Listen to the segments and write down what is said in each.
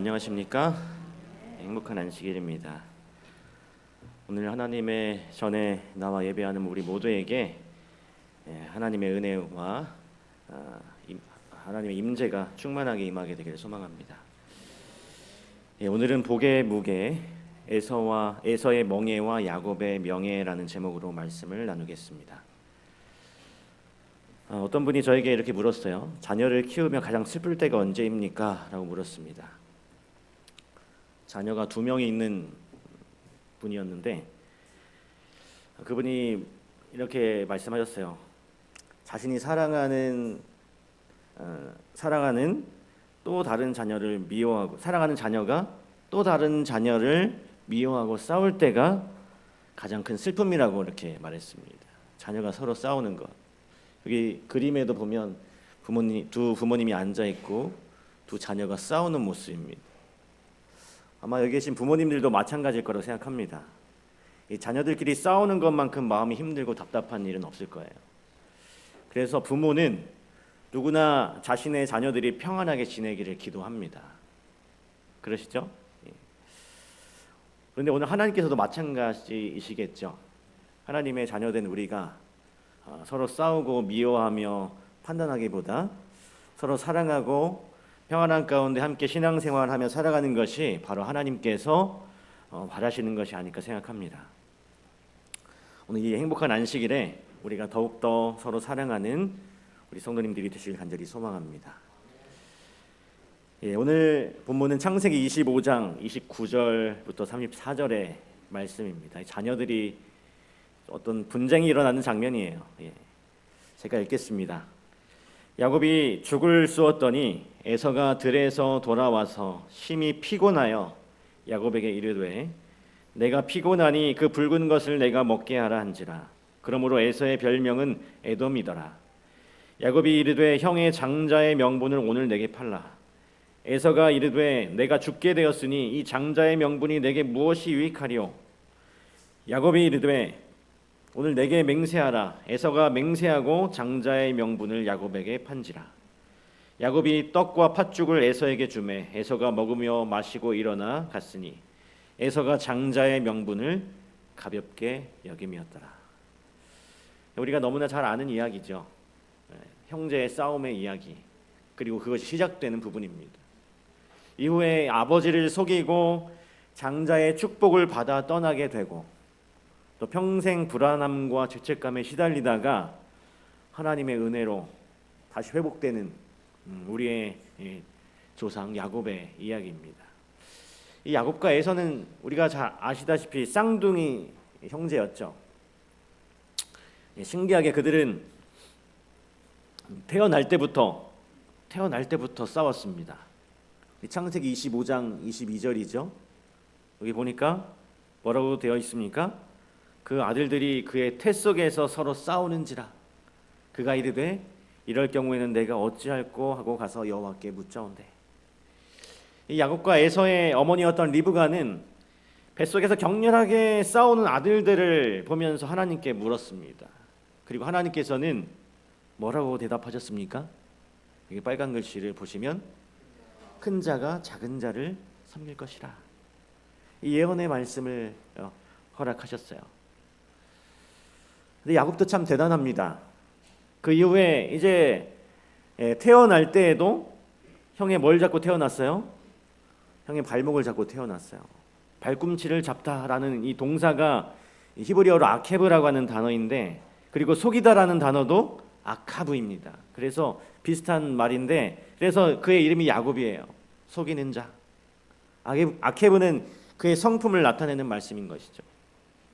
안녕하십니까? 행복한 안식일입니다. 오늘 하나님의 전에 나와 예배하는 우리 모두에게 하나님의 은혜와 하나님의 임재가 충만하게 임하게 되기를 소망합니다. 오늘은 복의 무게, 에서의 멍에와 야곱의 명예라는 제목으로 말씀을 나누겠습니다. 어떤 분이 저에게 이렇게 물었어요. 자녀를 키우며 가장 슬플 때가 언제입니까? 라고 물었습니다. 자녀가 2명이 있는 분이었는데 그분이 이렇게 말씀하셨어요. 자신이 사랑하는 또 다른 자녀를 미워하고 사랑하는 자녀가 또 다른 자녀를 미워하고 싸울 때가 가장 큰 슬픔이라고 이렇게 말했습니다. 자녀가 서로 싸우는 것. 여기 그림에도 보면 두 부모님이 앉아 있고 두 자녀가 싸우는 모습입니다. 아마 여기 계신 부모님들도 마찬가지일 거라고 생각합니다. 이 자녀들끼리 싸우는 것만큼 마음이 힘들고 답답한 일은 없을 거예요. 그래서 부모는 누구나 자신의 자녀들이 평안하게 지내기를 기도합니다. 그러시죠? 그런데 오늘 하나님께서도 마찬가지이시겠죠. 하나님의 자녀된 우리가 서로 싸우고 미워하며 판단하기보다 서로 사랑하고 평안한 가운데 함께 신앙생활하며 살아가는 것이 바로 하나님께서 바라시는 것이 아닐까 생각합니다. 오늘 이 행복한 안식일에 우리가 더욱더 서로 사랑하는 우리 성도님들이 되시길 간절히 소망합니다. 오늘 본문은 창세기 25장 29절부터 34절의 말씀입니다. 자녀들이 어떤 분쟁이 일어나는 장면이에요. 제가 읽겠습니다. 야곱이 죽을 쏘았더니 에서가 들에서 돌아와서 심히 피곤하여 야곱에게 이르되 내가 피곤하니 그 붉은 것을 내가 먹게 하라 한지라. 그러므로 에서의 별명은 에돔이더라. 야곱이 이르되 형의 장자의 명분을 오늘 내게 팔라. 에서가 이르되 내가 죽게 되었으니 이 장자의 명분이 내게 무엇이 유익하리요? 야곱이 이르되 오늘 내게 맹세하라. 에서가 맹세하고 장자의 명분을 야곱에게 판지라. 야곱이 떡과 팥죽을 에서에게 주매 에서가 먹으며 마시고 일어나 갔으니 에서가 장자의 명분을 가볍게 여김이었더라. 우리가 너무나 잘 아는 이야기죠. 형제의 싸움의 이야기, 그리고 그것이 시작되는 부분입니다. 이후에 아버지를 속이고 장자의 축복을 받아 떠나게 되고 또 평생 불안함과 죄책감에 시달리다가 하나님의 은혜로 다시 회복되는 우리의 조상 야곱의 이야기입니다. 이 야곱과 에서는 우리가 잘 아시다시피 쌍둥이 형제였죠. 신기하게 그들은 태어날 때부터 싸웠습니다. 창세기 25장 22절이죠. 여기 보니까 뭐라고 되어 있습니까? 그 아들들이 그의 태 속에서 서로 싸우는지라. 그가 이르되 이럴 경우에는 내가 어찌할꼬 하고 가서 여호와께 묻자온대. 이 야곱과 에서의 어머니였던 리브가는 뱃속에서 격렬하게 싸우는 아들들을 보면서 하나님께 물었습니다. 그리고 하나님께서는 뭐라고 대답하셨습니까? 여기 빨간 글씨를 보시면 큰 자가 작은 자를 섬길 것이라. 이 예언의 말씀을 허락하셨어요. 근데 야곱도 참 대단합니다. 그 이후에 이제 태어날 때에도 형의 뭘 잡고 태어났어요? 형의 발목을 잡고 태어났어요. 발꿈치를 잡다라는 이 동사가 히브리어로 아케브라고 하는 단어인데, 그리고 속이다라는 단어도 아카브입니다. 그래서 비슷한 말인데, 그래서 그의 이름이 야곱이에요. 속이는 자. 아케브는 그의 성품을 나타내는 말씀인 것이죠.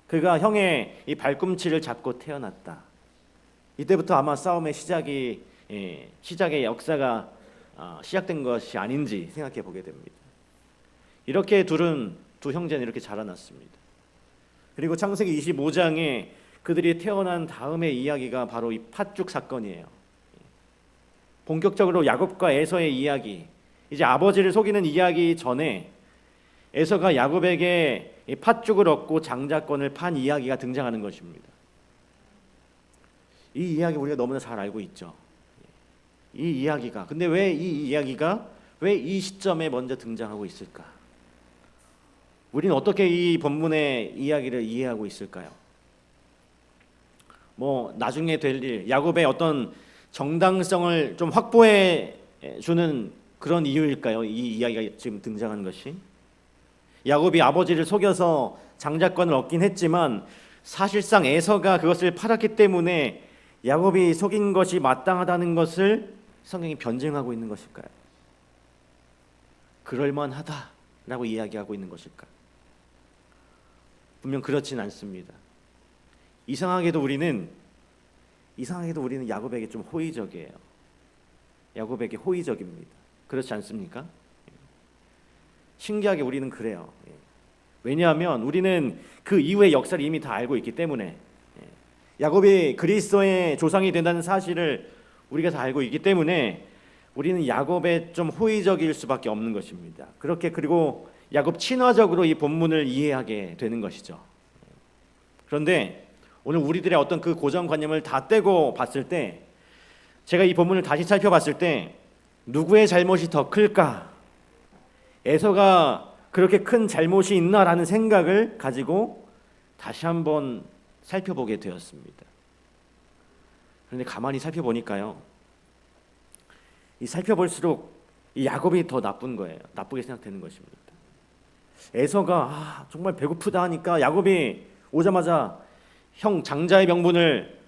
그가 형의 이 발꿈치를 잡고 태어났다. 이때부터 아마 싸움의 시작의 역사가 시작된 것이 아닌지 생각해 보게 됩니다. 이렇게 두 형제는 이렇게 자라났습니다. 그리고 창세기 25장에 그들이 태어난 다음의 이야기가 바로 이 팥죽 사건이에요. 본격적으로 야곱과 에서의 이야기, 이제 아버지를 속이는 이야기 전에 에서가 야곱에게 이 팥죽을 얻고 장자권을 판 이야기가 등장하는 것입니다. 이 이야기 우리가 너무나 잘 알고 있죠. 이 이야기가, 근데 왜 이 이야기가 왜 이 시점에 먼저 등장하고 있을까? 우리는 어떻게 이 본문의 이야기를 이해하고 있을까요? 뭐 나중에 될 일, 야곱의 어떤 정당성을 좀 확보해 주는 그런 이유일까요? 이 이야기가 지금 등장하는 것이. 야곱이 아버지를 속여서 장자권을 얻긴 했지만 사실상 에서가 그것을 팔았기 때문에 야곱이 속인 것이 마땅하다는 것을 성경이 변증하고 있는 것일까요? 그럴만하다라고 이야기하고 있는 것일까? 분명 그렇진 않습니다. 이상하게도 우리는 야곱에게 좀 호의적이에요. 야곱에게 호의적입니다. 그렇지 않습니까? 신기하게 우리는 그래요. 왜냐하면 우리는 그 이후의 역사를 이미 다 알고 있기 때문에, 야곱이 그리스도의 조상이 된다는 사실을 우리가 다 알고 있기 때문에 우리는 야곱에 좀 호의적일 수밖에 없는 것입니다. 그렇게 그리고 야곱 친화적으로 이 본문을 이해하게 되는 것이죠. 그런데 오늘 우리들의 어떤 그 고정관념을 다 떼고 봤을 때, 제가 이 본문을 다시 살펴봤을 때 누구의 잘못이 더 클까? 에서가 그렇게 큰 잘못이 있나라는 생각을 가지고 다시 한번 살펴보게 되었습니다. 그런데 가만히 살펴보니까요, 이 살펴볼수록 이 야곱이 더 나쁜 거예요. 나쁘게 생각되는 것입니다. 에서가 정말 배고프다 하니까 야곱이 오자마자 형 장자의 명분을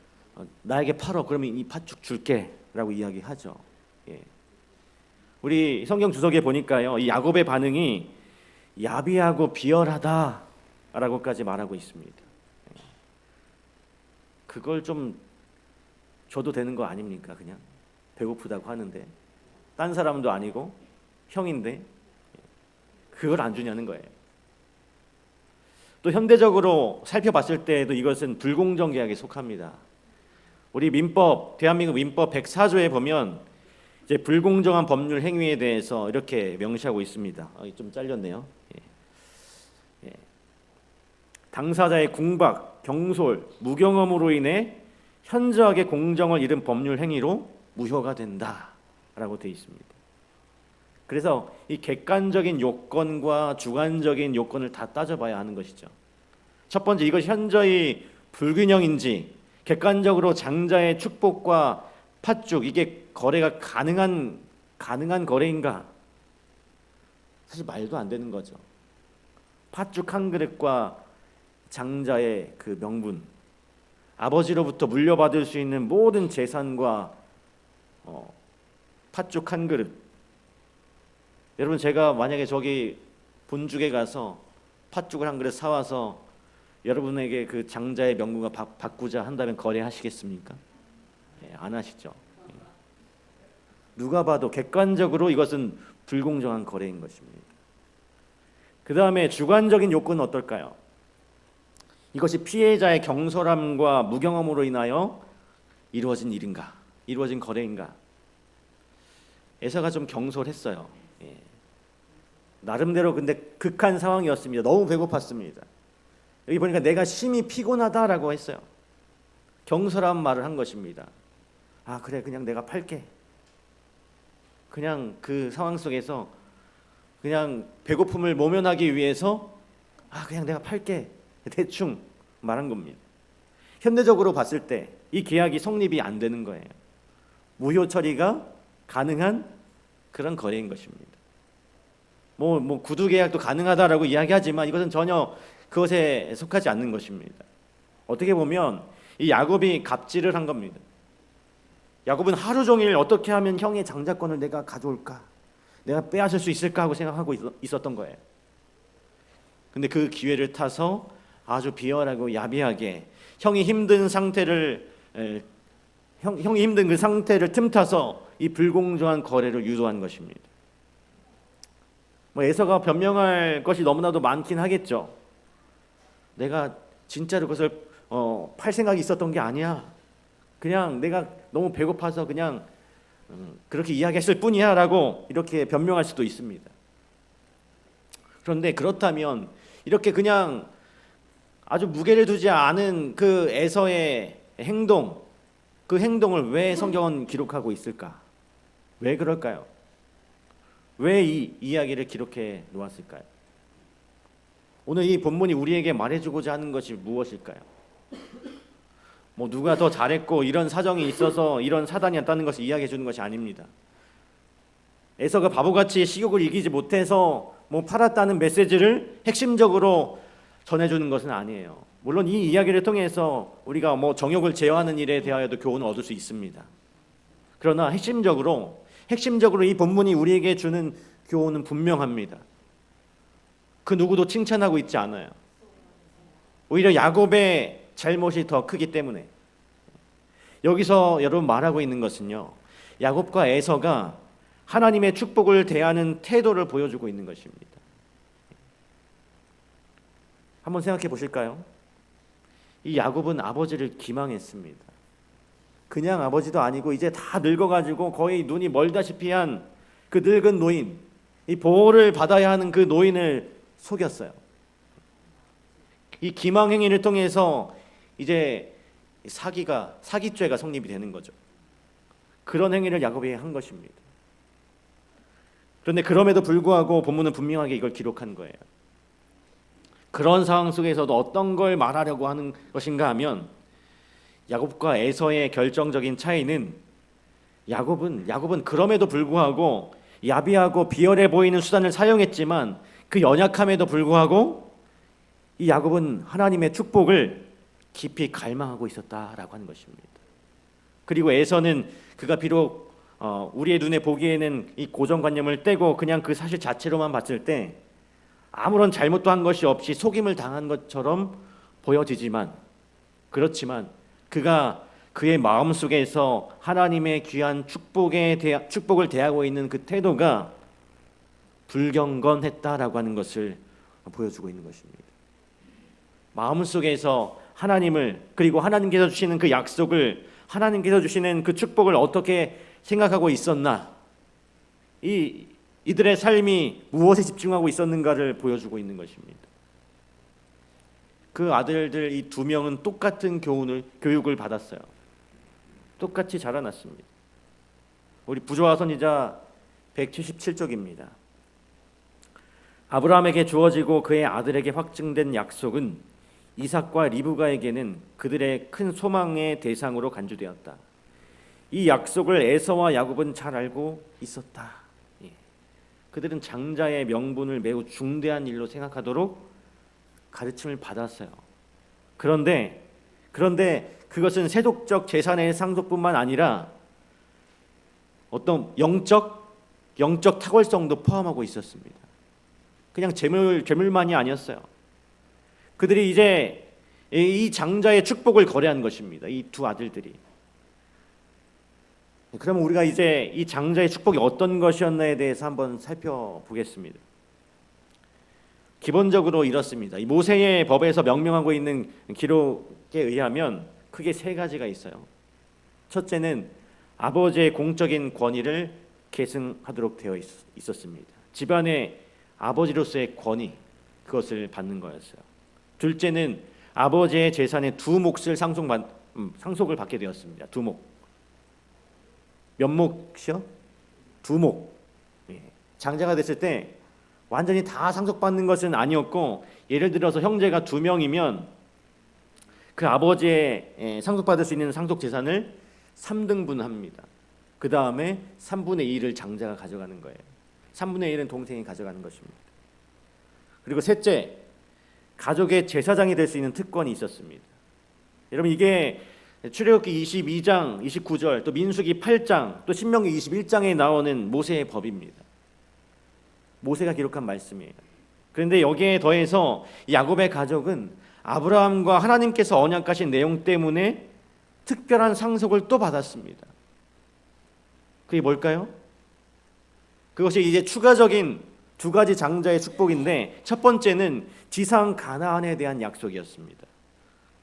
나에게 팔어, 그러면 이 팥죽 줄게 라고 이야기하죠. 우리 성경 주석에 보니까요, 이 야곱의 반응이 야비하고 비열하다 라고까지 말하고 있습니다. 그걸 좀 줘도 되는 거 아닙니까? 그냥 배고프다고 하는데, 딴 사람도 아니고 형인데 그걸 안 주냐는 거예요. 또 현대적으로 살펴봤을 때도 이것은 불공정 계약에 속합니다. 우리 민법, 대한민국 민법 104조에 보면 이제 불공정한 법률 행위에 대해서 이렇게 명시하고 있습니다. 좀 잘렸네요. 당사자의 궁박, 경솔, 무경험으로 인해 현저하게 공정을 잃은 법률 행위로 무효가 된다라고 되어 있습니다. 그래서 이 객관적인 요건과 주관적인 요건을 다 따져봐야 하는 것이죠. 첫 번째, 이것이 현저히 불균형인지, 객관적으로 장자의 축복과 팥죽, 이게 거래가 가능한 거래인가? 사실 말도 안 되는 거죠. 팥죽 한 그릇과 장자의 그 명분, 아버지로부터 물려받을 수 있는 모든 재산과 팥죽 한 그릇. 여러분, 제가 만약에 저기 본죽에 가서 팥죽을 한 그릇 사와서 여러분에게 그 장자의 명분과 바꾸자 한다면 거래하시겠습니까? 안 하시죠. 누가 봐도 객관적으로 이것은 불공정한 거래인 것입니다. 그 다음에 주관적인 요건은 어떨까요? 이것이 피해자의 경솔함과 무경험으로 인하여 이루어진 일인가? 이루어진 거래인가? 에서가 좀 경솔했어요. 나름대로 근데 극한 상황이었습니다. 너무 배고팠습니다. 여기 보니까 내가 심히 피곤하다라고 했어요. 경솔한 말을 한 것입니다. 그래, 그냥 내가 팔게. 그냥 그 상황 속에서 그냥 배고픔을 모면하기 위해서 그냥 내가 팔게. 대충 말한 겁니다. 현대적으로 봤을 때 이 계약이 성립이 안 되는 거예요. 무효 처리가 가능한 그런 거래인 것입니다. 뭐 구두 계약도 가능하다라고 이야기하지만 이것은 전혀 그것에 속하지 않는 것입니다. 어떻게 보면 이 야곱이 갑질을 한 겁니다. 야곱은 하루 종일 어떻게 하면 형의 장자권을 내가 가져올까, 내가 빼앗을 수 있을까 하고 생각하고 있었던 거예요. 근데 그 기회를 타서 아주 비열하고 야비하게 형이 힘든 그 상태를 틈타서 이 불공정한 거래를 유도한 것입니다. 에서가 변명할 것이 너무나도 많긴 하겠죠. 내가 진짜로 그것을 팔 생각이 있었던 게 아니야. 그냥 내가 너무 배고파서 그냥 그렇게 이야기했을 뿐이야 라고 이렇게 변명할 수도 있습니다. 그런데 그렇다면 이렇게 그냥 아주 무게를 두지 않은 그 에서의 행동, 그 행동을 왜 성경은 기록하고 있을까? 왜 그럴까요? 왜 이 이야기를 기록해 놓았을까요? 오늘 이 본문이 우리에게 말해주고자 하는 것이 무엇일까요? 뭐 누가 더 잘했고 이런 사정이 있어서 이런 사단이었다는 것을 이야기해 주는 것이 아닙니다. 에서가 바보같이 식욕을 이기지 못해서 뭐 팔았다는 메시지를 핵심적으로 전해주는 것은 아니에요. 물론 이 이야기를 통해서 우리가 뭐 정욕을 제어하는 일에 대하여도 교훈을 얻을 수 있습니다. 그러나 핵심적으로 이 본문이 우리에게 주는 교훈은 분명합니다. 그 누구도 칭찬하고 있지 않아요. 오히려 야곱의 잘못이 더 크기 때문에. 여기서 여러분 말하고 있는 것은요, 야곱과 에서가 하나님의 축복을 대하는 태도를 보여주고 있는 것입니다. 한번 생각해 보실까요? 이 야곱은 아버지를 기망했습니다. 그냥 아버지도 아니고 이제 다 늙어가지고 거의 눈이 멀다시피 한 그 늙은 노인, 이 보호를 받아야 하는 그 노인을 속였어요. 이 기망 행위를 통해서 이제 사기죄가 성립이 되는 거죠. 그런 행위를 야곱이 한 것입니다. 그런데 그럼에도 불구하고 본문은 분명하게 이걸 기록한 거예요. 그런 상황 속에서도 어떤 걸 말하려고 하는 것인가 하면, 야곱과 에서의 결정적인 차이는 야곱은 그럼에도 불구하고 야비하고 비열해 보이는 수단을 사용했지만 그 연약함에도 불구하고 이 야곱은 하나님의 축복을 깊이 갈망하고 있었다라고 하는 것입니다. 그리고 에서는 그가 비록 우리의 눈에 보기에는 이 고정관념을 떼고 그냥 그 사실 자체로만 봤을 때 아무런 잘못도 한 것이 없이 속임을 당한 것처럼 보여지지만, 그렇지만 그가 그의 마음속에서 하나님의 귀한 축복을 대하고 있는 그 태도가 불경건했다라고 하는 것을 보여주고 있는 것입니다. 마음속에서 하나님을, 그리고 하나님께서 주시는 그 약속을, 하나님께서 주시는 그 축복을 어떻게 생각하고 있었나, 이들의 삶이 무엇에 집중하고 있었는가를 보여주고 있는 것입니다. 그 아들들 이 두 명은 똑같은 교육을 받았어요. 똑같이 자라났습니다. 우리 부조화 선지자 177쪽입니다. 아브라함에게 주어지고 그의 아들에게 확증된 약속은 이삭과 리브가에게는 그들의 큰 소망의 대상으로 간주되었다. 이 약속을 에서와 야곱은 잘 알고 있었다. 그들은 장자의 명분을 매우 중대한 일로 생각하도록 가르침을 받았어요. 그런데 그것은 세속적 재산의 상속뿐만 아니라 어떤 영적 탁월성도 포함하고 있었습니다. 그냥 재물만이 아니었어요. 그들이 이제 이 장자의 축복을 거래한 것입니다. 이 두 아들들이. 그러면 우리가 이제 이 장자의 축복이 어떤 것이었나에 대해서 한번 살펴보겠습니다. 기본적으로 이렇습니다. 이 모세의 법에서 명명하고 있는 기록에 의하면 크게 세 가지가 있어요. 첫째는 아버지의 공적인 권위를 계승하도록 되어 있었습니다. 집안의 아버지로서의 권위, 그것을 받는 거였어요. 둘째는 아버지의 재산의 두 몫을 상속을 받게 되었습니다. 두 몫. 몇 몫이요? 두 몫. 장자가 됐을 때 완전히 다 상속받는 것은 아니었고, 예를 들어서 형제가 2명이면 그 아버지의 상속받을 수 있는 상속 재산을 3등분합니다. 그 다음에 3분의 1을 장자가 가져가는 거예요. 3분의 1은 동생이 가져가는 것입니다. 그리고 셋째, 가족의 제사장이 될 수 있는 특권이 있었습니다. 여러분, 이게 출애굽기 22장 29절, 또 민수기 8장, 또 신명기 21장에 나오는 모세의 법입니다. 모세가 기록한 말씀이에요. 그런데 여기에 더해서 야곱의 가족은 아브라함과 하나님께서 언약하신 내용 때문에 특별한 상속을 또 받았습니다. 그게 뭘까요? 그것이 이제 추가적인 두 가지 장자의 축복인데, 첫 번째는 지상 가나안에 대한 약속이었습니다.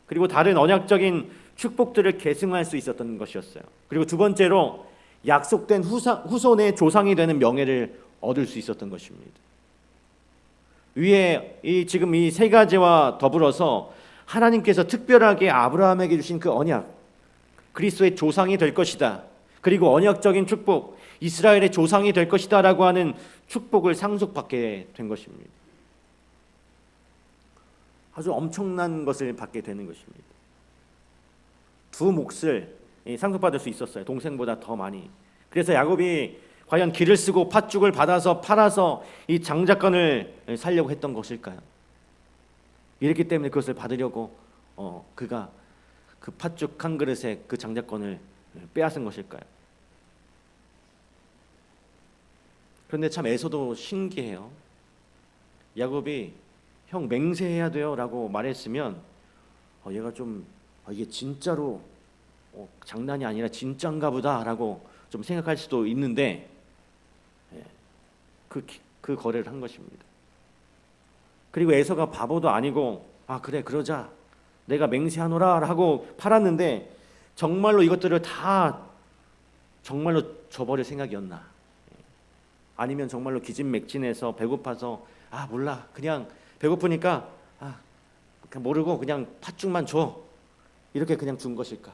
그리고 다른 언약적인 축복들을 계승할 수 있었던 것이었어요. 그리고 두 번째로 약속된 후손의 조상이 되는 명예를 얻을 수 있었던 것입니다. 위에 지금 이 세 가지와 더불어서 하나님께서 특별하게 아브라함에게 주신 그 언약, 그리스도의 조상이 될 것이다, 그리고 언약적인 축복, 이스라엘의 조상이 될 것이다 라고 하는 축복을 상속받게 된 것입니다. 아주 엄청난 것을 받게 되는 것입니다. 두 몫을 상속받을 수 있었어요. 동생보다 더 많이. 그래서 야곱이 과연 기를 쓰고 팥죽을 받아서 팔아서 이 장자권을 살려고 했던 것일까요? 이랬기 때문에 그것을 받으려고 그가 그 팥죽 한 그릇에 그 장자권을 빼앗은 것일까요? 그런데 참 에서도 신기해요. 야곱이 형 맹세해야 돼요 라고 말했으면 얘가 좀 이게 진짜로 장난이 아니라 진짠가 보다 라고 좀 생각할 수도 있는데 그 거래를 한 것입니다. 그리고 에서가 바보도 아니고 그래 그러자 내가 맹세하노라 하고 팔았는데 정말로 이것들을 다 정말로 줘버릴 생각이었나, 아니면 정말로 기진맥진해서 배고파서 몰라 그냥 배고프니까 그냥 모르고 그냥 팥죽만 줘 이렇게 그냥 준 것일까?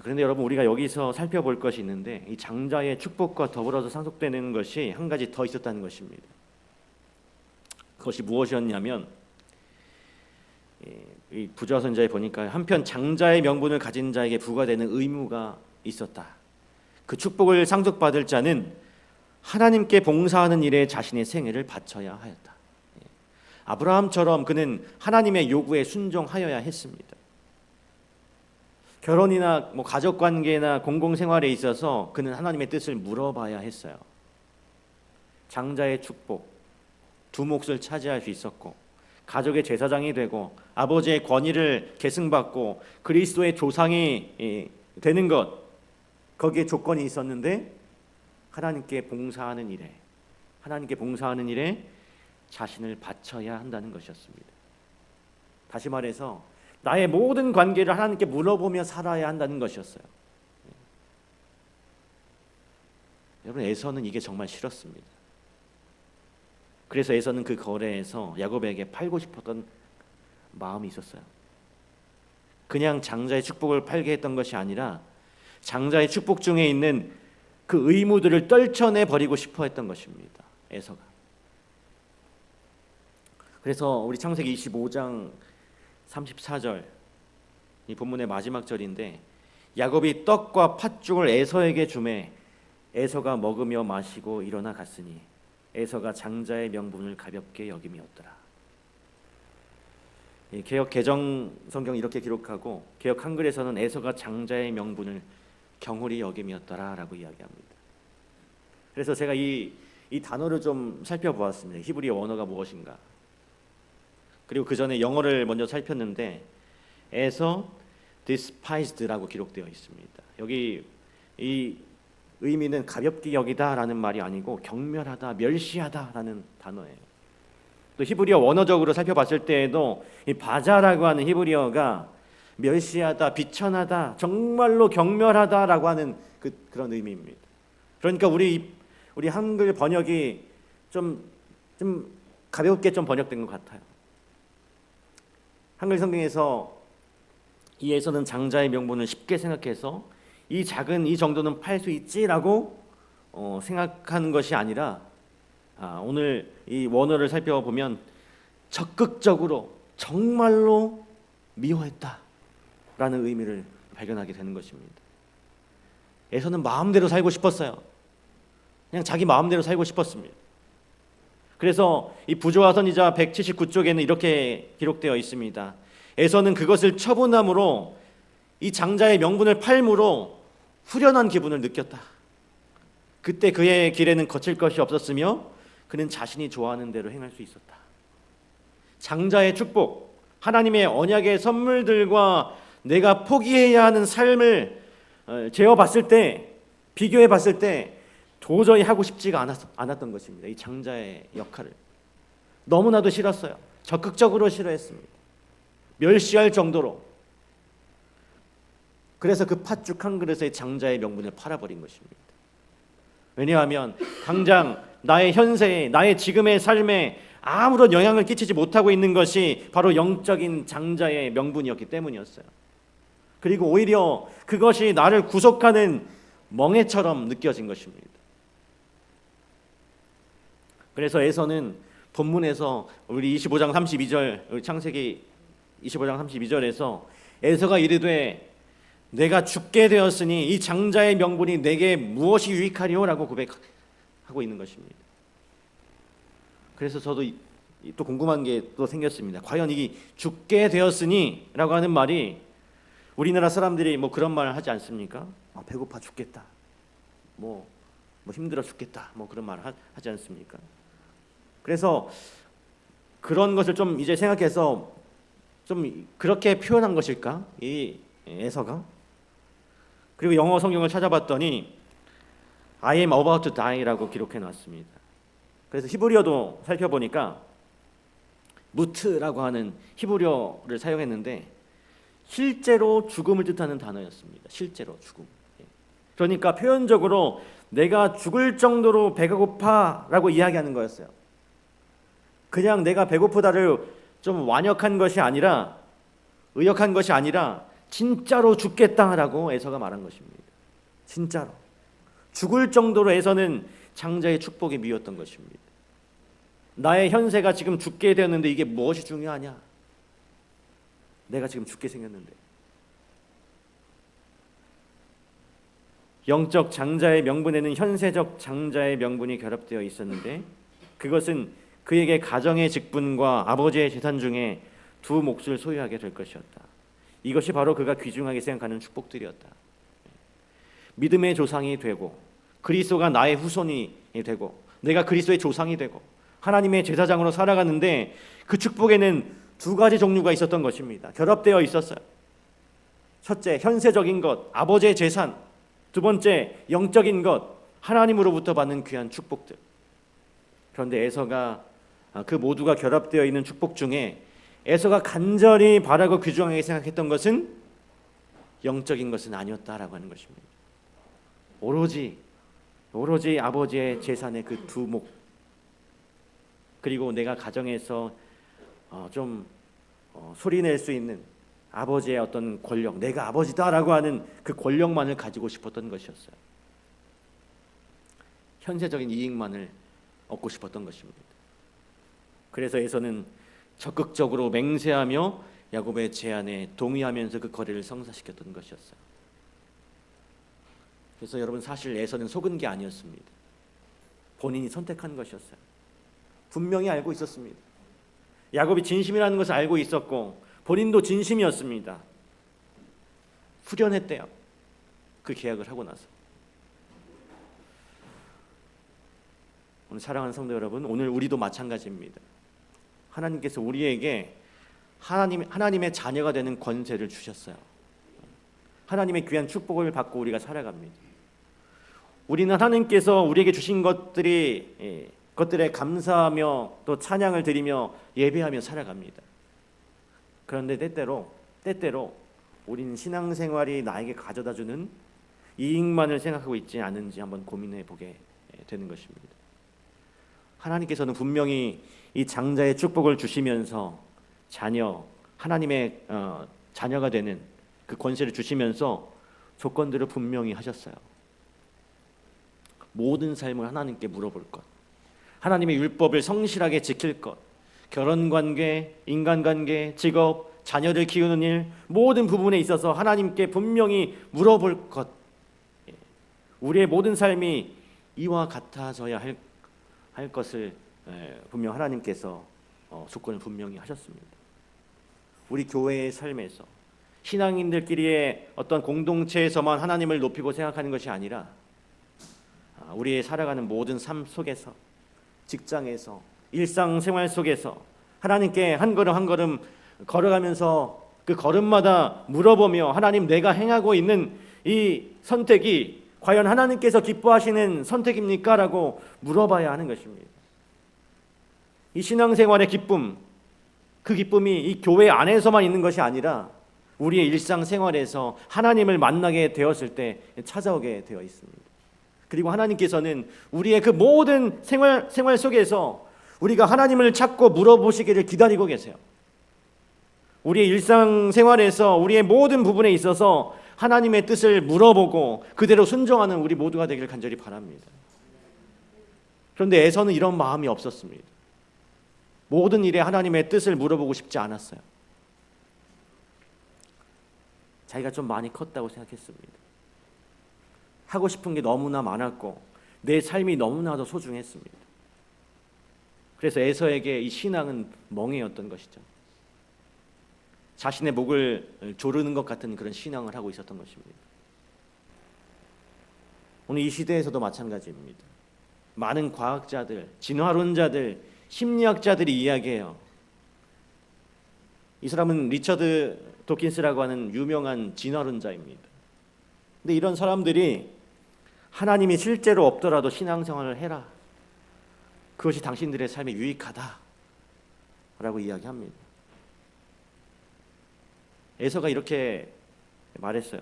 그런데 여러분, 우리가 여기서 살펴볼 것이 있는데 이 장자의 축복과 더불어서 상속되는 것이 한 가지 더 있었다는 것입니다. 그것이 무엇이었냐면 이 부조선자에 보니까 한편 장자의 명분을 가진 자에게 부과되는 의무가 있었다. 그 축복을 상속받을 자는 하나님께 봉사하는 일에 자신의 생애를 바쳐야 하였다. 아브라함처럼 그는 하나님의 요구에 순종하여야 했습니다. 결혼이나 가족관계나 공공생활에 있어서 그는 하나님의 뜻을 물어봐야 했어요. 장자의 축복, 두 몫을 차지할 수 있었고 가족의 제사장이 되고 아버지의 권위를 계승받고 그리스도의 조상이 되는 것, 거기에 조건이 있었는데 하나님께 봉사하는 일에 자신을 바쳐야 한다는 것이었습니다. 다시 말해서 나의 모든 관계를 하나님께 물어보며 살아야 한다는 것이었어요. 여러분, 에서는 이게 정말 싫었습니다. 그래서 에서는 그 거래에서 야곱에게 팔고 싶었던 마음이 있었어요. 그냥 장자의 축복을 팔게 했던 것이 아니라 장자의 축복 중에 있는 그 의무들을 떨쳐내 버리고 싶어 했던 것입니다. 에서가. 그래서 우리 창세기 25장 34절, 이 본문의 마지막 절인데, 야곱이 떡과 팥죽을 에서에게 주매 에서가 먹으며 마시고 일어나 갔으니 에서가 장자의 명분을 가볍게 여김이었더라. 개역 개정 성경 이렇게 기록하고 개역 한글에서는 에서가 장자의 명분을 경홀히 여김이었더라라고 이야기합니다. 그래서 제가 이 단어를 좀 살펴보았습니다. 히브리 원어가 무엇인가. 그리고 그 전에 영어를 먼저 살폈는데 에서 despised라고 기록되어 있습니다. 여기 이 의미는 가볍게 여기다라는 말이 아니고 경멸하다, 멸시하다라는 단어예요. 또 히브리어 원어적으로 살펴봤을 때에도 이 바자라고 하는 히브리어가 멸시하다, 비천하다, 정말로 경멸하다라고 하는 그런 의미입니다. 그러니까 우리 한글 번역이 좀 가볍게 좀 번역된 것 같아요. 한글 성경에서 이에서는 장자의 명분을 쉽게 생각해서 이 정도는 팔 수 있지라고 생각하는 것이 아니라 오늘 이 원어를 살펴보면 적극적으로 정말로 미워했다라는 의미를 발견하게 되는 것입니다. 에서는 마음대로 살고 싶었어요. 그냥 자기 마음대로 살고 싶었습니다. 그래서 이 부조화선이자 179쪽에는 이렇게 기록되어 있습니다. 에서는 그것을 처분함으로 이 장자의 명분을 팔므로 후련한 기분을 느꼈다. 그때 그의 길에는 거칠 것이 없었으며 그는 자신이 좋아하는 대로 행할 수 있었다. 장자의 축복, 하나님의 언약의 선물들과 내가 포기해야 하는 삶을 재어봤을 때, 비교해봤을 때 도저히 하고 싶지가 않았던 것입니다. 이 장자의 역할을 너무나도 싫었어요. 적극적으로 싫어했습니다. 멸시할 정도로. 그래서 그 팥죽 한 그릇에 장자의 명분을 팔아버린 것입니다. 왜냐하면 당장 나의 현세에, 나의 지금의 삶에 아무런 영향을 끼치지 못하고 있는 것이 바로 영적인 장자의 명분이었기 때문이었어요. 그리고 오히려 그것이 나를 구속하는 멍에처럼 느껴진 것입니다. 그래서 에서는 본문에서 우리 25장 32절 창세기 25장 32절에서 에서가 이르되 내가 죽게 되었으니 이 장자의 명분이 내게 무엇이 유익하리오라고 고백하고 있는 것입니다. 그래서 저도 또 궁금한 게 또 생겼습니다. 과연 이 죽게 되었으니라고 하는 말이 우리나라 사람들이 뭐 그런 말을 하지 않습니까? 배고파 죽겠다. 뭐 힘들어 죽겠다. 뭐 그런 말을 하지 않습니까? 그래서 그런 것을 좀 이제 생각해서 좀 그렇게 표현한 것일까? 이 에서가. 그리고 영어 성경을 찾아봤더니 I am about to die라고 기록해 놨습니다. 그래서 히브리어도 살펴보니까 무트라고 하는 히브리어를 사용했는데 실제로 죽음을 뜻하는 단어였습니다. 실제로 죽음. 그러니까 표현적으로 내가 죽을 정도로 배가 고파라고 이야기하는 거였어요. 그냥 내가 배고프다를 좀 완역한 것이 아니라 의역한 것이 아니라 진짜로 죽겠다라고 에서가 말한 것입니다. 진짜로 죽을 정도로 에서는 장자의 축복에 미웠던 것입니다. 나의 현세가 지금 죽게 되었는데 이게 무엇이 중요하냐? 내가 지금 죽게 생겼는데. 영적 장자의 명분에는 현세적 장자의 명분이 결합되어 있었는데 그것은 그에게 가정의 직분과 아버지의 재산 중에 두 몫을 소유하게 될 것이었다. 이것이 바로 그가 귀중하게 생각하는 축복들이었다. 믿음의 조상이 되고 그리스도가 나의 후손이 되고 내가 그리스도의 조상이 되고 하나님의 제사장으로 살아가는데 그 축복에는 두 가지 종류가 있었던 것입니다. 결합되어 있었어요. 첫째, 현세적인 것, 아버지의 재산. 두 번째, 영적인 것, 하나님으로부터 받는 귀한 축복들. 그런데 에서가 그 모두가 결합되어 있는 축복 중에 에서가 간절히 바라고 귀중하게 생각했던 것은 영적인 것은 아니었다라고 하는 것입니다. 오로지 아버지의 재산의 그 두 목, 그리고 내가 가정에서 좀 소리낼 수 있는 아버지의 어떤 권력, 내가 아버지다라고 하는 그 권력만을 가지고 싶었던 것이었어요. 현세적인 이익만을 얻고 싶었던 것입니다. 그래서 에서는 적극적으로 맹세하며 야곱의 제안에 동의하면서 그 거래를 성사시켰던 것이었어요. 그래서 여러분, 사실 에서는 속은 게 아니었습니다. 본인이 선택한 것이었어요. 분명히 알고 있었습니다. 야곱이 진심이라는 것을 알고 있었고 본인도 진심이었습니다. 후련했대요. 그 계약을 하고 나서. 오늘 사랑하는 성도 여러분, 오늘 우리도 마찬가지입니다. 하나님께서 우리에게 하나님의 자녀가 되는 권세를 주셨어요. 하나님의 귀한 축복을 받고 우리가 살아갑니다. 우리는 하나님께서 우리에게 주신 것들에 감사하며 또 찬양을 드리며 예배하며 살아갑니다. 그런데 때때로 우리는 신앙생활이 나에게 가져다주는 이익만을 생각하고 있지 않은지 한번 고민해 보게 되는 것입니다. 하나님께서는 분명히 이 장자의 축복을 주시면서 하나님의 자녀가 되는 그 권세를 주시면서 조건들을 분명히 하셨어요. 모든 삶을 하나님께 물어볼 것, 하나님의 율법을 성실하게 지킬 것, 결혼관계, 인간관계, 직업, 자녀를 키우는 일, 모든 부분에 있어서 하나님께 분명히 물어볼 것, 우리의 모든 삶이 이와 같아져야 할 것을 분명 하나님께서 조건을 분명히 하셨습니다. 우리 교회의 삶에서 신앙인들끼리의 어떤 공동체에서만 하나님을 높이고 생각하는 것이 아니라 우리의 살아가는 모든 삶 속에서, 직장에서, 일상생활 속에서 하나님께 한 걸음 한 걸음 걸어가면서 그 걸음마다 물어보며 하나님, 내가 행하고 있는 이 선택이 과연 하나님께서 기뻐하시는 선택입니까? 라고 물어봐야 하는 것입니다. 이 신앙생활의 기쁨, 그 기쁨이 이 교회 안에서만 있는 것이 아니라 우리의 일상생활에서 하나님을 만나게 되었을 때 찾아오게 되어 있습니다. 그리고 하나님께서는 우리의 그 모든 생활 속에서 우리가 하나님을 찾고 물어보시기를 기다리고 계세요. 우리의 일상생활에서 우리의 모든 부분에 있어서 하나님의 뜻을 물어보고 그대로 순종하는 우리 모두가 되기를 간절히 바랍니다. 그런데 에서는 이런 마음이 없었습니다. 모든 일에 하나님의 뜻을 물어보고 싶지 않았어요. 자기가 좀 많이 컸다고 생각했습니다. 하고 싶은 게 너무나 많았고 내 삶이 너무나도 소중했습니다. 그래서 에서에게 이 신앙은 멍해였던 것이죠. 자신의 목을 조르는 것 같은 그런 신앙을 하고 있었던 것입니다. 오늘 이 시대에서도 마찬가지입니다. 많은 과학자들, 진화론자들, 심리학자들이 이야기해요. 이 사람은 리처드 도킨스라고 하는 유명한 진화론자입니다. 근데 이런 사람들이 하나님이 실제로 없더라도 신앙생활을 해라. 그것이 당신들의 삶에 유익하다라고 이야기합니다. 에서가 이렇게 말했어요.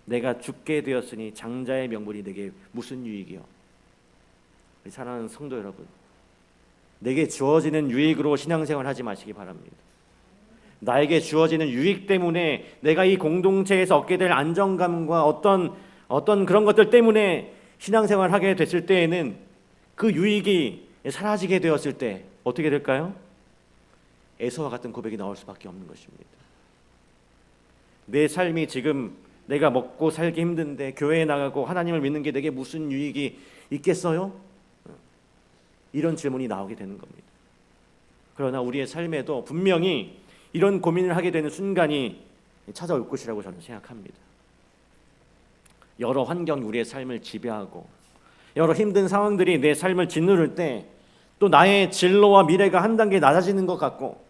내가 죽게 되었으니 장자의 명분이 내게 무슨 유익이요? 사랑하는 성도 여러분, 내게 주어지는 유익으로 신앙생활 하지 마시기 바랍니다. 나에게 주어지는 유익 때문에 내가 이 공동체에서 얻게 될 안정감과 어떤 그런 것들 때문에 신앙생활을 하게 됐을 때에는 그 유익이 사라지게 되었을 때 어떻게 될까요? 에서와 같은 고백이 나올 수밖에 없는 것입니다. 내 삶이 지금 내가 먹고 살기 힘든데 교회에 나가고 하나님을 믿는 게 내게 무슨 유익이 있겠어요? 이런 질문이 나오게 되는 겁니다. 그러나 우리의 삶에도 분명히 이런 고민을 하게 되는 순간이 찾아올 것이라고 저는 생각합니다. 여러 환경이 우리의 삶을 지배하고 여러 힘든 상황들이 내 삶을 짓누를 때 또 나의 진로와 미래가 한 단계 낮아지는 것 같고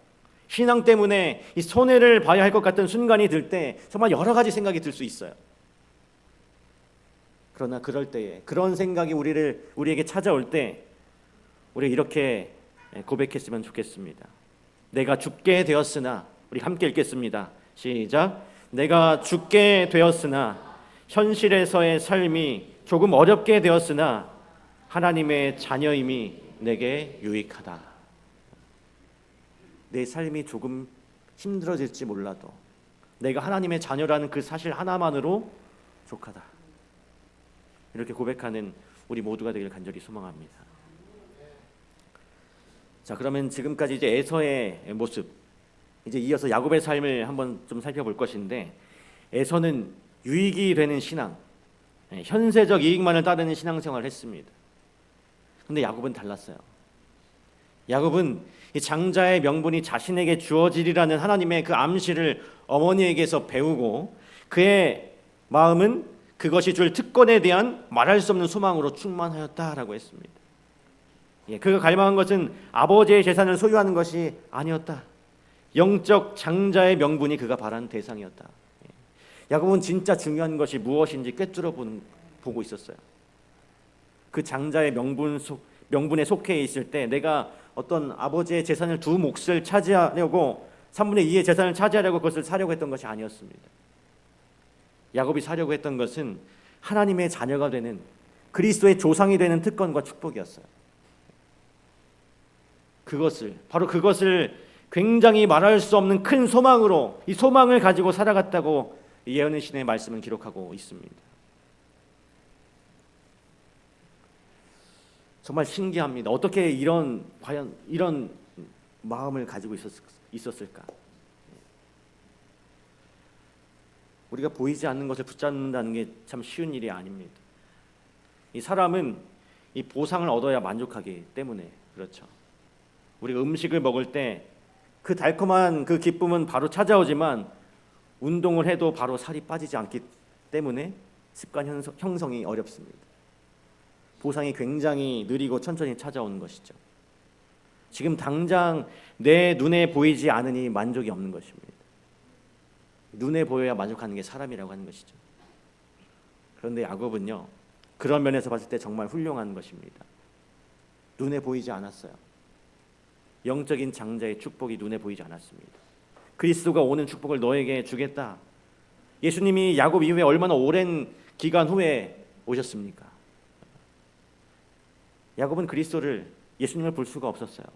신앙 때문에 이 손해를 봐야 할 것 같은 순간이 들 때 정말 여러 가지 생각이 들 수 있어요. 그러나 그럴 때에 그런 생각이 우리에게 찾아올 때 우리가 이렇게 고백했으면 좋겠습니다. 내가 죽게 되었으나, 우리 함께 읽겠습니다. 시작. 내가 죽게 되었으나 현실에서의 삶이 조금 어렵게 되었으나 하나님의 자녀임이 내게 유익하다. 내 삶이 조금 힘들어질지 몰라도 내가 하나님의 자녀라는 그 사실 하나만으로 족하다. 이렇게 고백하는 우리 모두가 되길 간절히 소망합니다. 자, 그러면 지금까지 이제 에서의 모습, 이제 이어서 야곱의 삶을 한번 좀 살펴볼 것인데, 에서는 유익이 되는 신앙, 현세적 이익만을 따르는 신앙생활을 했습니다. 근데 야곱은 달랐어요. 야곱은 이 장자의 명분이 자신에게 주어지리라는 하나님의 그 암시를 어머니에게서 배우고 그의 마음은 그것이 줄 특권에 대한 말할 수 없는 소망으로 충만하였다라고 했습니다. 그가 갈망한 것은 아버지의 재산을 소유하는 것이 아니었다. 영적 장자의 명분이 그가 바라는 대상이었다. 야곱은 진짜 중요한 것이 무엇인지 꿰뚫어 보고 있었어요. 그 장자의 명분에 속해 있을 때 내가 어떤 아버지의 재산을 두 몫을 차지하려고 3분의 2의 재산을 차지하려고 그것을 사려고 했던 것이 아니었습니다. 야곱이 사려고 했던 것은 하나님의 자녀가 되는 그리스도의 조상이 되는 특권과 축복이었어요. 바로 그것을 굉장히 말할 수 없는 큰 소망으로 이 소망을 가지고 살아갔다고 예언의 신의 말씀은 기록하고 있습니다. 정말 신기합니다. 어떻게 과연 이런 마음을 가지고 있었을까? 우리가 보이지 않는 것을 붙잡는다는 게 참 쉬운 일이 아닙니다. 이 사람은 이 보상을 얻어야 만족하기 때문에 그렇죠. 우리가 음식을 먹을 때 그 달콤한 그 기쁨은 바로 찾아오지만 운동을 해도 바로 살이 빠지지 않기 때문에 습관 형성이 어렵습니다. 보상이 굉장히 느리고 천천히 찾아오는 것이죠. 지금 당장 내 눈에 보이지 않으니 만족이 없는 것입니다. 눈에 보여야 만족하는 게 사람이라고 하는 것이죠. 그런데 야곱은요, 그런 면에서 봤을 때 정말 훌륭한 것입니다. 눈에 보이지 않았어요. 영적인 장자의 축복이 눈에 보이지 않았습니다. 그리스도가 오는 축복을 너에게 주겠다. 예수님이 야곱 이후에 얼마나 오랜 기간 후에 오셨습니까? 야곱은 예수님을 볼 수가 없었어요.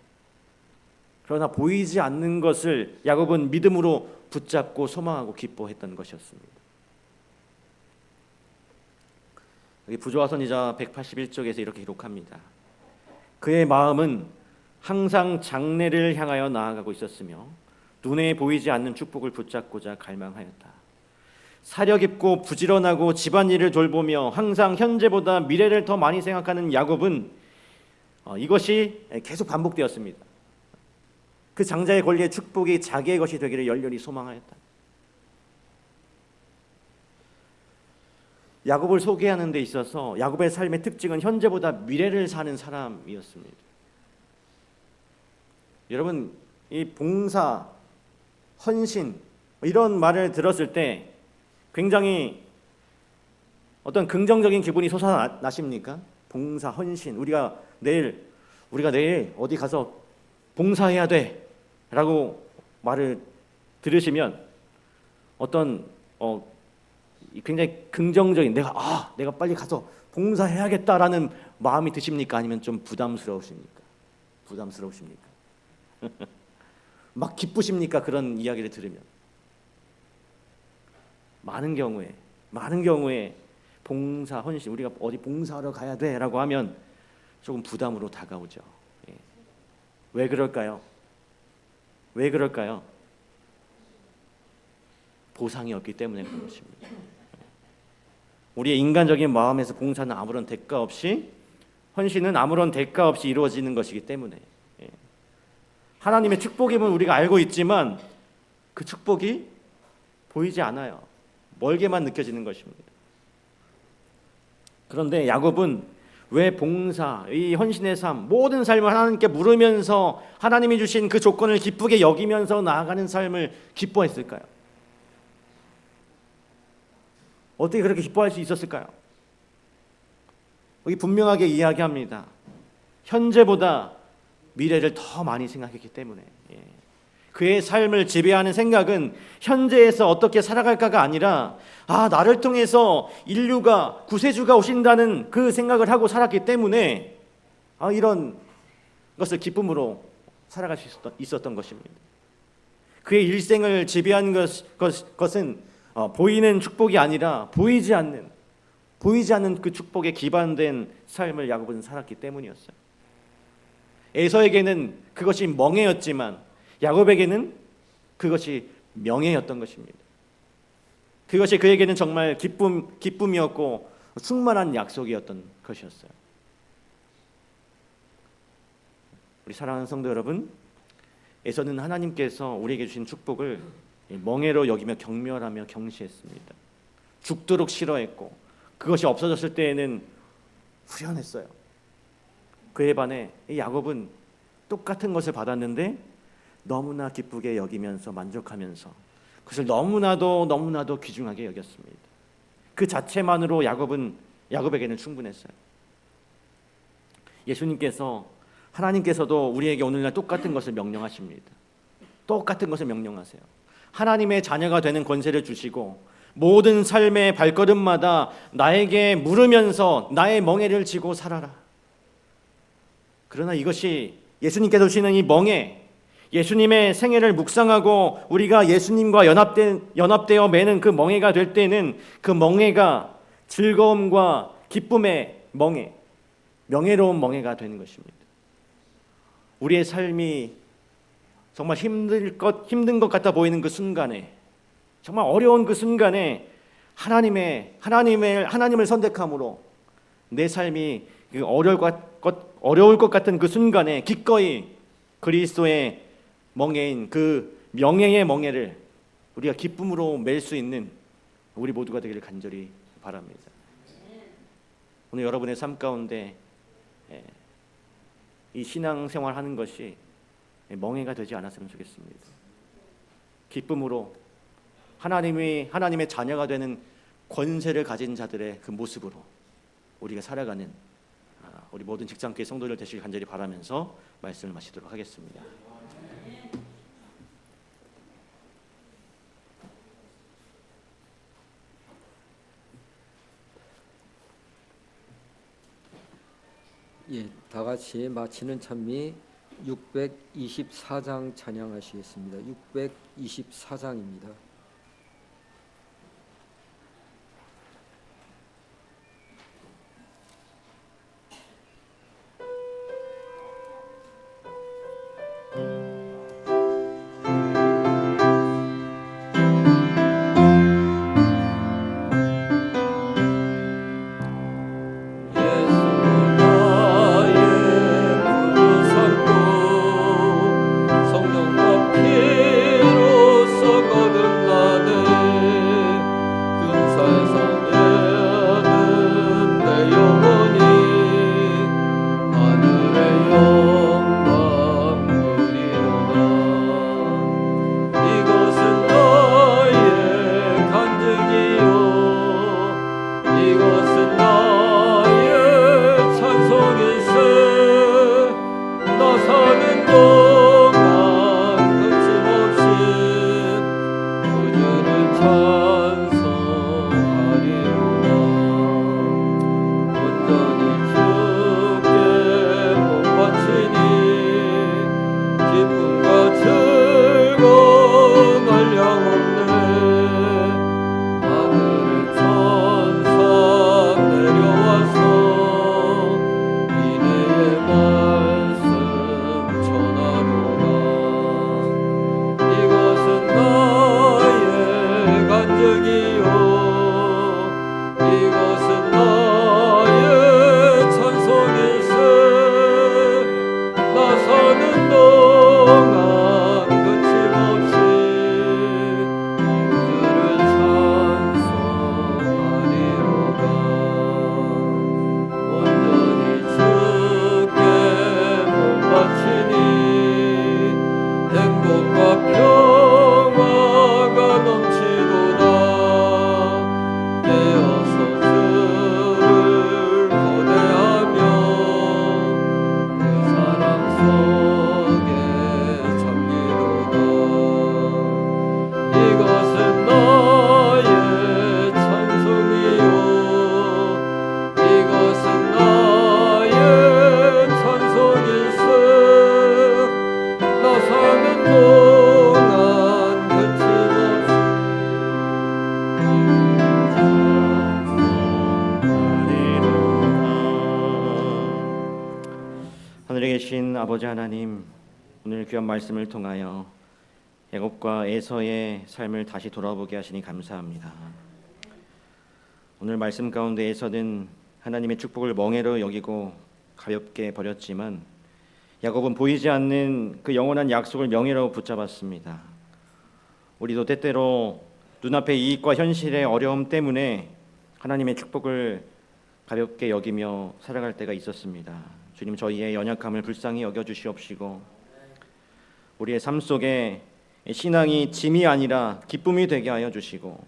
그러나 보이지 않는 것을 야곱은 믿음으로 붙잡고 소망하고 기뻐했던 것이었습니다. 여기 부조화선지자 181쪽에서 이렇게 기록합니다. 그의 마음은 항상 장래를 향하여 나아가고 있었으며 눈에 보이지 않는 축복을 붙잡고자 갈망하였다. 사려 깊고 부지런하고 집안일을 돌보며 항상 현재보다 미래를 더 많이 생각하는 야곱은 이것이 계속 반복되었습니다. 그 장자의 권리의 축복이 자기의 것이 되기를 열렬히 소망하였다. 야곱을 소개하는 데 있어서 야곱의 삶의 특징은 현재보다 미래를 사는 사람이었습니다. 여러분, 이 봉사, 헌신 이런 말을 들었을 때 굉장히 어떤 긍정적인 기분이 솟아나십니까? 봉사, 헌신, 우리가 내일 어디 가서 봉사해야 돼라고 말을 들으시면 어떤 굉장히 긍정적인 내가 빨리 가서 봉사해야겠다라는 마음이 드십니까? 아니면 좀 부담스러우십니까? 막 기쁘십니까? 그런 이야기를 들으면 많은 경우에 봉사, 헌신, 우리가 어디 봉사하러 가야 돼라고 하면 조금 부담으로 다가오죠. 왜 그럴까요? 보상이 없기 때문에 그런 것입니다. 우리의 인간적인 마음에서 봉사는 아무런 대가 없이, 헌신은 아무런 대가 없이 이루어지는 것이기 때문에 하나님의 축복임을 우리가 알고 있지만 그 축복이 보이지 않아요. 멀게만 느껴지는 것입니다. 그런데 야곱은 왜 봉사, 이 헌신의 삶, 모든 삶을 하나님께 물으면서 하나님이 주신 그 조건을 기쁘게 여기면서 나아가는 삶을 기뻐했을까요? 어떻게 그렇게 기뻐할 수 있었을까요? 여기 분명하게 이야기합니다. 현재보다 미래를 더 많이 생각했기 때문에 그의 삶을 지배하는 생각은 현재에서 어떻게 살아갈까가 아니라 나를 통해서 인류가 구세주가 오신다는 그 생각을 하고 살았기 때문에 이런 것을 기쁨으로 살아갈 수 있었던 것입니다. 그의 일생을 지배한 것은 보이는 축복이 아니라 보이지 않는 그 축복에 기반된 삶을 야곱은 살았기 때문이었어요. 에서에게는 그것이 멍해였지만 야곱에게는 그것이 명예였던 것입니다. 그것이 그에게는 정말 기쁨이었고 충만한 약속이었던 것이었어요. 우리 사랑하는 성도 여러분, 에서는 하나님께서 우리에게 주신 축복을 멍해로 여기며 경멸하며 경시했습니다. 죽도록 싫어했고 그것이 없어졌을 때에는 후련했어요. 그에 반해 이 야곱은 똑같은 것을 받았는데 너무나 기쁘게 여기면서 만족하면서 그것을 너무나도 귀중하게 여겼습니다. 그 자체만으로 야곱에게는 충분했어요. 하나님께서도 우리에게 오늘날 똑같은 것을 명령하십니다. 똑같은 것을 명령하세요. 하나님의 자녀가 되는 권세를 주시고 모든 삶의 발걸음마다 나에게 물으면서 나의 멍에를 지고 살아라. 그러나 이것이 예수님께서 주시는 이 멍에, 예수님의 생애를 묵상하고 우리가 예수님과 연합되어 매는 그 멍에가 될 때는 그 멍에가 즐거움과 기쁨의 멍에, 명예로운 멍에가 되는 것입니다. 우리의 삶이 정말 힘든 것 같아 보이는 그 순간에, 정말 어려운 그 순간에 하나님을 선택함으로 내 삶이 어려울 것 같은 그 순간에 기꺼이 그리스도의 멍에인 그 명예의 멍에를 우리가 기쁨으로 맬 수 있는 우리 모두가 되기를 간절히 바랍니다. 오늘 여러분의 삶 가운데 이 신앙생활 하는 것이 멍해가 되지 않았으면 좋겠습니다. 기쁨으로 하나님의 자녀가 되는 권세를 가진 자들의 그 모습으로 우리가 살아가는 우리 모든 직장교회 성도들 되시길 간절히 바라면서 말씀을 마치도록 하겠습니다. 다 같이 마치는 찬미 624장 찬양하시겠습니다. 624장입니다. 하늘에 계신 아버지 하나님, 오늘 귀한 말씀을 통하여 야곱과 에서의 삶을 다시 돌아보게 하시니 감사합니다. 오늘 말씀 가운데 에서는 하나님의 축복을 멍해로 여기고 가볍게 버렸지만 야곱은 보이지 않는 그 영원한 약속을 명예로 붙잡았습니다. 우리도 때때로 눈앞의 이익과 현실의 어려움 때문에 하나님의 축복을 가볍게 여기며 살아갈 때가 있었습니다. 주님, 저희의 연약함을 불쌍히 여겨주시옵시고 우리의 삶 속에 신앙이 짐이 아니라 기쁨이 되게 하여 주시고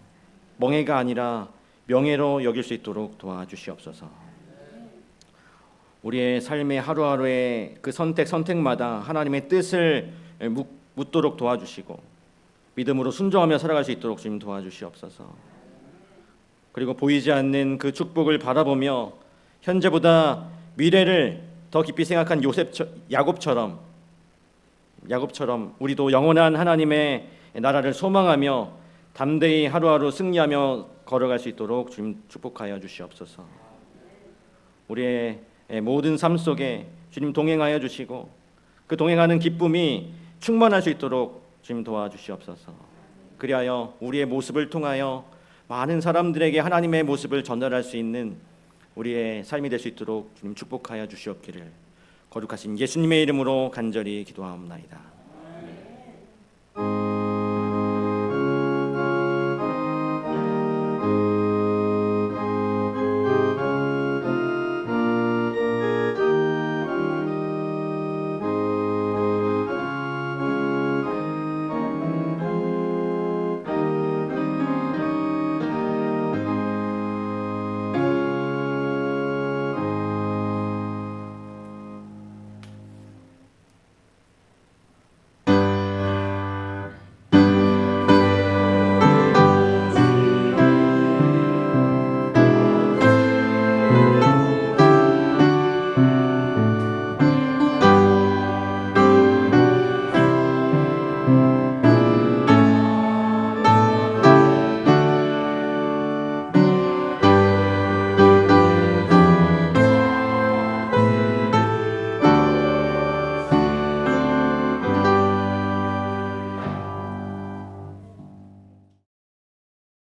멍해가 아니라 명예로 여길 수 있도록 도와주시옵소서. 우리의 삶의 하루하루의 그 선택마다 하나님의 뜻을 묻도록 도와주시고 믿음으로 순종하며 살아갈 수 있도록 주님 도와주시옵소서. 그리고 보이지 않는 그 축복을 바라보며 현재보다 미래를 더 깊이 생각한 야곱처럼 우리도 영원한 하나님의 나라를 소망하며 담대히 하루하루 승리하며 걸어갈 수 있도록 주님 축복하여 주시옵소서. 우리의 모든 삶 속에 주님 동행하여 주시고 그 동행하는 기쁨이 충만할 수 있도록 주님 도와주시옵소서. 그리하여 우리의 모습을 통하여 많은 사람들에게 하나님의 모습을 전달할 수 있는 우리의 삶이 될 수 있도록 주님 축복하여 주시옵기를 거룩하신 예수님의 이름으로 간절히 기도하옵나이다.